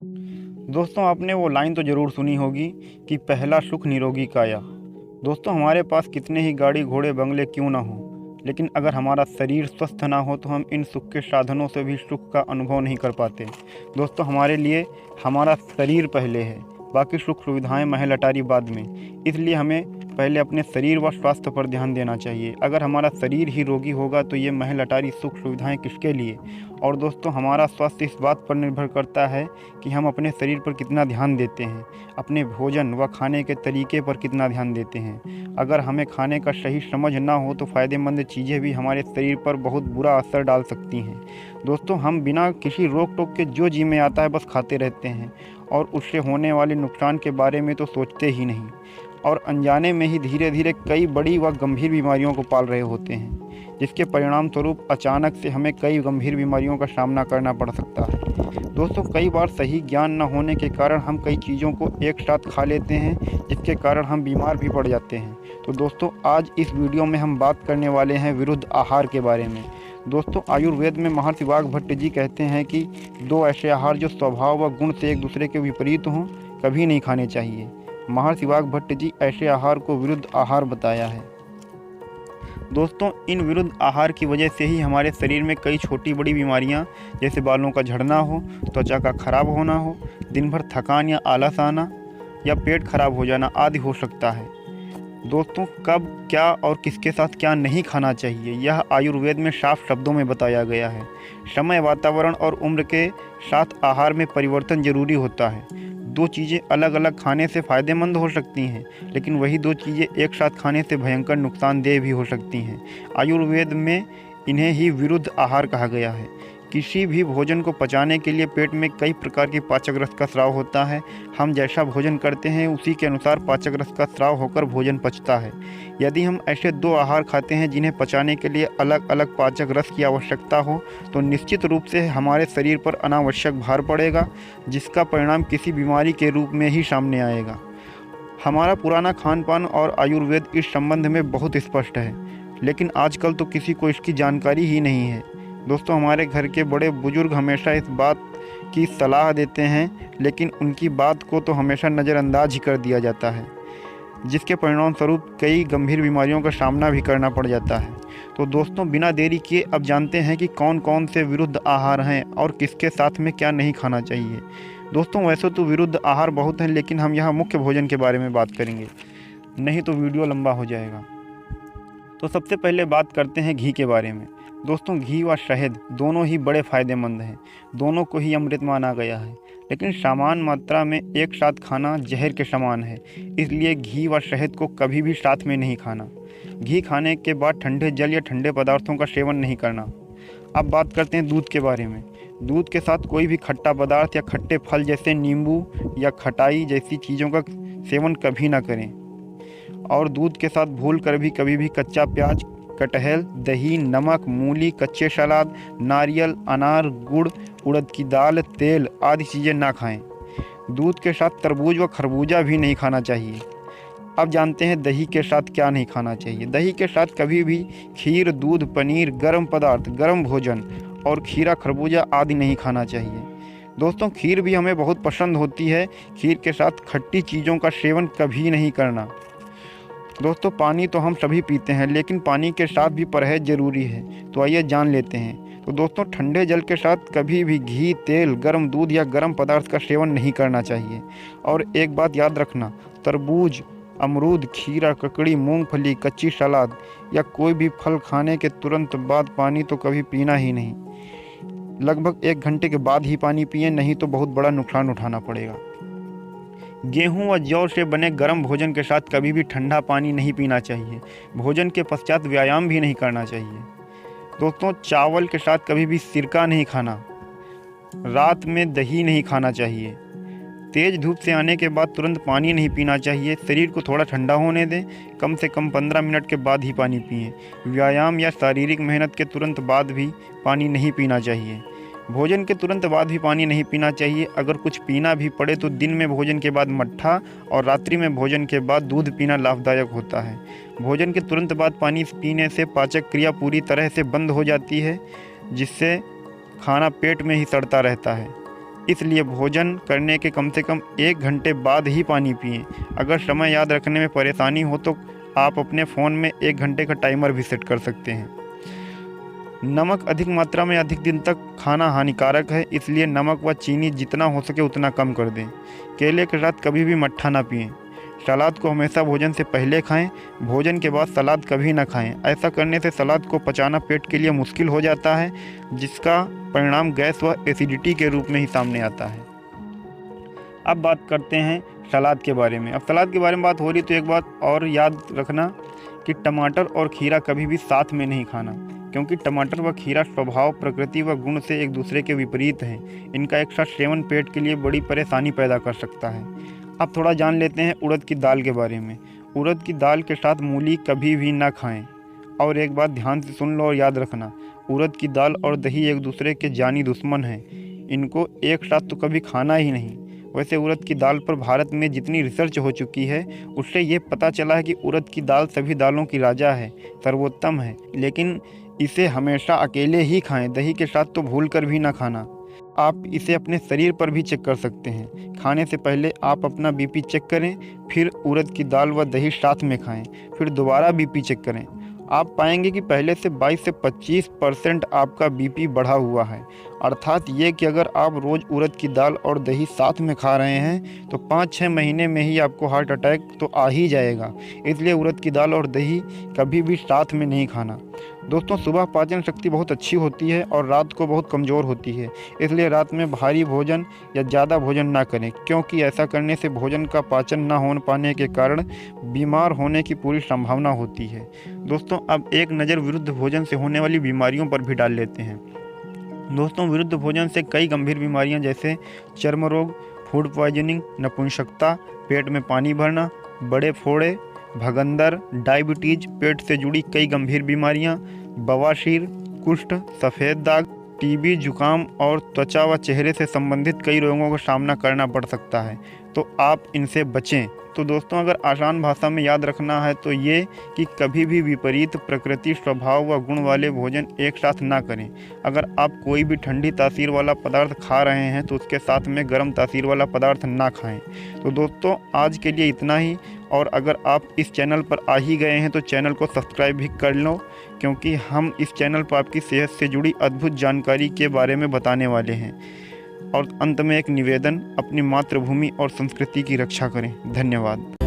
दोस्तों, आपने वो लाइन तो ज़रूर सुनी होगी कि पहला सुख निरोगी काया। दोस्तों, हमारे पास कितने ही गाड़ी घोड़े बंगले क्यों ना हो, लेकिन अगर हमारा शरीर स्वस्थ ना हो तो हम इन सुख के साधनों से भी सुख का अनुभव नहीं कर पाते। दोस्तों, हमारे लिए हमारा शरीर पहले है, बाकी सुख सुविधाएं महल अटारी बाद में। इसलिए हमें पहले अपने शरीर व स्वास्थ्य पर ध्यान देना चाहिए। अगर हमारा शरीर ही रोगी होगा तो ये महल अटारी सुख सुविधाएं किसके लिए। और दोस्तों, हमारा स्वास्थ्य इस बात पर निर्भर करता है कि हम अपने शरीर पर कितना ध्यान देते हैं, अपने भोजन व खाने के तरीके पर कितना ध्यान देते हैं। अगर हमें खाने का सही समझ ना हो तो फ़ायदेमंद चीज़ें भी हमारे शरीर पर बहुत बुरा असर डाल सकती हैं। दोस्तों, हम बिना किसी रोक टोक के जो जी में आता है बस खाते रहते हैं और उससे होने वाले नुकसान के बारे में तो सोचते ही नहीं, और अनजाने में ही धीरे धीरे कई बड़ी व गंभीर बीमारियों को पाल रहे होते हैं, जिसके परिणाम स्वरूप अचानक से हमें कई गंभीर बीमारियों का सामना करना पड़ सकता है। दोस्तों, कई बार सही ज्ञान न होने के कारण हम कई चीज़ों को एक साथ खा लेते हैं, जिसके कारण हम बीमार भी पड़ जाते हैं। तो दोस्तों, आज इस वीडियो में हम बात करने वाले हैं विरुद्ध आहार के बारे में। दोस्तों, आयुर्वेद में महर्षि वाग्भट्ट जी कहते हैं कि दो ऐसे आहार जो स्वभाव व गुण से एक दूसरे के विपरीत हों कभी नहीं खाने चाहिए। महर्षि वाग्भट्ट जी ऐसे आहार को विरुद्ध आहार बताया है। दोस्तों, इन विरुद्ध आहार की वजह से ही हमारे शरीर में कई छोटी बड़ी बीमारियां जैसे बालों का झड़ना हो, त्वचा का खराब होना हो, दिन भर थकान या आलस आना या पेट खराब हो जाना आदि हो सकता है। दोस्तों, कब क्या और किसके साथ क्या नहीं खाना चाहिए यह आयुर्वेद में साफ शब्दों में बताया गया है। समय, वातावरण और उम्र के साथ आहार में परिवर्तन जरूरी होता है। दो चीज़ें अलग अलग खाने से फ़ायदेमंद हो सकती हैं, लेकिन वही दो चीज़ें एक साथ खाने से भयंकर नुकसानदेह भी हो सकती हैं। आयुर्वेद में इन्हें ही विरुद्ध आहार कहा गया है। किसी भी भोजन को पचाने के लिए पेट में कई प्रकार की पाचक रस का स्राव होता है। हम जैसा भोजन करते हैं उसी के अनुसार पाचक रस का स्राव होकर भोजन पचता है। यदि हम ऐसे दो आहार खाते हैं जिन्हें पचाने के लिए अलग अलग पाचक रस की आवश्यकता हो तो निश्चित रूप से हमारे शरीर पर अनावश्यक भार पड़ेगा, जिसका परिणाम किसी बीमारी के रूप में ही सामने आएगा। हमारा पुराना खान पान और आयुर्वेद इस संबंध में बहुत स्पष्ट है, लेकिन आजकल तो किसी को इसकी जानकारी ही नहीं है। दोस्तों, हमारे घर के बड़े बुजुर्ग हमेशा इस बात की सलाह देते हैं, लेकिन उनकी बात को तो हमेशा नज़रअंदाज ही कर दिया जाता है, जिसके परिणाम स्वरूप कई गंभीर बीमारियों का सामना भी करना पड़ जाता है। तो दोस्तों, बिना देरी किए अब जानते हैं कि कौन कौन से विरुद्ध आहार हैं और किसके साथ में क्या नहीं खाना चाहिए। दोस्तों, वैसे तो विरुद्ध आहार बहुत हैं, लेकिन हम यहाँ मुख्य भोजन के बारे में बात करेंगे, नहीं तो वीडियो लंबा हो जाएगा। तो सबसे पहले बात करते हैं घी के बारे में। दोस्तों, घी व शहद दोनों ही बड़े फ़ायदेमंद हैं, दोनों को ही अमृत माना गया है, लेकिन समान मात्रा में एक साथ खाना जहर के समान है। इसलिए घी व शहद को कभी भी साथ में नहीं खाना। घी खाने के बाद ठंडे जल या ठंडे पदार्थों का सेवन नहीं करना। अब बात करते हैं दूध के बारे में। दूध के साथ कोई भी खट्टा पदार्थ या खट्टे फल जैसे नींबू या खटाई जैसी चीज़ों का सेवन कभी ना करें। और दूध के साथ भूल कर भी कभी भी कच्चा प्याज, कटहल, दही, नमक, मूली, कच्चे सलाद, नारियल, अनार, गुड़, उड़द की दाल, तेल आदि चीज़ें ना खाएं। दूध के साथ तरबूज व खरबूजा भी नहीं खाना चाहिए। अब जानते हैं दही के साथ क्या नहीं खाना चाहिए। दही के साथ कभी भी खीर, दूध, पनीर, गर्म पदार्थ, गर्म भोजन और खीरा, खरबूजा आदि नहीं खाना चाहिए। दोस्तों, खीर भी हमें बहुत पसंद होती है। खीर के साथ खट्टी चीज़ों का सेवन कभी नहीं करना। दोस्तों, पानी तो हम सभी पीते हैं, लेकिन पानी के साथ भी परहेज ज़रूरी है। तो आइए जान लेते हैं। तो दोस्तों, ठंडे जल के साथ कभी भी घी, तेल, गर्म दूध या गर्म पदार्थ का सेवन नहीं करना चाहिए। और एक बात याद रखना, तरबूज, अमरूद, खीरा, ककड़ी, मूंगफली, कच्ची सलाद या कोई भी फल खाने के तुरंत बाद पानी तो कभी पीना ही नहीं। लगभग 1 घंटे के बाद ही पानी पिएं, नहीं तो बहुत बड़ा नुकसान उठाना पड़ेगा। गेहूं व जौ से बने गर्म भोजन के साथ कभी भी ठंडा पानी नहीं पीना चाहिए। भोजन के पश्चात व्यायाम भी नहीं करना चाहिए। दोस्तों, चावल के साथ कभी भी सिरका नहीं खाना। रात में दही नहीं खाना चाहिए। तेज़ धूप से आने के बाद तुरंत पानी नहीं पीना चाहिए। शरीर को थोड़ा ठंडा होने दें। कम से कम 15 मिनट के बाद ही पानी पिएं। व्यायाम या शारीरिक मेहनत के तुरंत बाद भी पानी नहीं पीना चाहिए। भोजन के तुरंत बाद भी पानी नहीं पीना चाहिए। अगर कुछ पीना भी पड़े तो दिन में भोजन के बाद मट्ठा और रात्रि में भोजन के बाद दूध पीना लाभदायक होता है। भोजन के तुरंत बाद पानी पीने से पाचक क्रिया पूरी तरह से बंद हो जाती है, जिससे खाना पेट में ही सड़ता रहता है। इसलिए भोजन करने के कम से कम 1 घंटे बाद ही पानी पिएं। अगर समय याद रखने में परेशानी हो तो आप अपने फ़ोन में 1 घंटे का टाइमर भी सेट कर सकते हैं। नमक अधिक मात्रा में अधिक दिन तक खाना हानिकारक है, इसलिए नमक व चीनी जितना हो सके उतना कम कर दें। केले के साथ कभी भी मट्ठा ना पिएं। सलाद को हमेशा भोजन से पहले खाएं, भोजन के बाद सलाद कभी ना खाएं। ऐसा करने से सलाद को पचाना पेट के लिए मुश्किल हो जाता है, जिसका परिणाम गैस व एसिडिटी के रूप में ही सामने आता है। अब बात करते हैं सलाद के बारे में। अब सलाद के बारे में बात हो रही तो एक बात और याद रखना कि टमाटर और खीरा कभी भी साथ में नहीं खाना, क्योंकि टमाटर व खीरा स्वभाव, प्रकृति व गुण से एक दूसरे के विपरीत हैं। इनका एक साथ सेवन पेट के लिए बड़ी परेशानी पैदा कर सकता है। अब थोड़ा जान लेते हैं उड़द की दाल के बारे में। उड़द की दाल के साथ मूली कभी भी ना खाएं। और एक बात ध्यान से सुन लो और याद रखना, उड़द की दाल और दही एक दूसरे के जानी दुश्मन हैं। इनको एक साथ तो कभी खाना ही नहीं। वैसे उड़द की दाल पर भारत में जितनी रिसर्च हो चुकी है, उससे ये पता चला है कि उड़द की दाल सभी दालों की राजा है, सर्वोत्तम है। लेकिन इसे हमेशा अकेले ही खाएं, दही के साथ तो भूल कर भी ना खाना। आप इसे अपने शरीर पर भी चेक कर सकते हैं। खाने से पहले आप अपना बीपी चेक करें, फिर उड़द की दाल व दही साथ में खाएं, फिर दोबारा बीपी चेक करें। आप पाएंगे कि पहले से 22 से 25% आपका बीपी बढ़ा हुआ है। अर्थात ये कि अगर आप रोज़ उड़द की दाल और दही साथ में खा रहे हैं तो 5-6 महीने में ही आपको हार्ट अटैक तो आ ही जाएगा। इसलिए उड़द की दाल और दही कभी भी साथ में नहीं खाना। दोस्तों, सुबह पाचन शक्ति बहुत अच्छी होती है और रात को बहुत कमज़ोर होती है। इसलिए रात में भारी भोजन या ज़्यादा भोजन ना करें, क्योंकि ऐसा करने से भोजन का पाचन ना हो पाने के कारण बीमार होने की पूरी संभावना होती है। दोस्तों, अब एक नज़र विरुद्ध भोजन से होने वाली बीमारियों पर भी डाल लेते हैं। दोस्तों, विरुद्ध भोजन से कई गंभीर बीमारियां जैसे चर्म रोग, फूड पॉइजनिंग, नपुंसकता, पेट में पानी भरना, बड़े फोड़े, भगंदर, डायबिटीज, पेट से जुड़ी कई गंभीर बीमारियां, बवासीर, कुष्ठ, सफ़ेद दाग, टीबी, जुकाम और त्वचा व चेहरे से संबंधित कई रोगों का सामना करना पड़ सकता है। तो आप इनसे बचें। तो दोस्तों, अगर आसान भाषा में याद रखना है तो ये कि कभी भी विपरीत प्रकृति, स्वभाव व गुण वाले भोजन एक साथ ना करें। अगर आप कोई भी ठंडी तासीर वाला पदार्थ खा रहे हैं तो उसके साथ में गर्म तासीर वाला पदार्थ ना खाएं। तो दोस्तों, आज के लिए इतना ही। और अगर आप इस चैनल पर आ ही गए हैं तो चैनल को सब्सक्राइब भी कर लो, क्योंकि हम इस चैनल पर आपकी सेहत से जुड़ी अद्भुत जानकारी के बारे में बताने वाले हैं। और अंत में एक निवेदन, अपनी मातृभूमि और संस्कृति की रक्षा करें। धन्यवाद।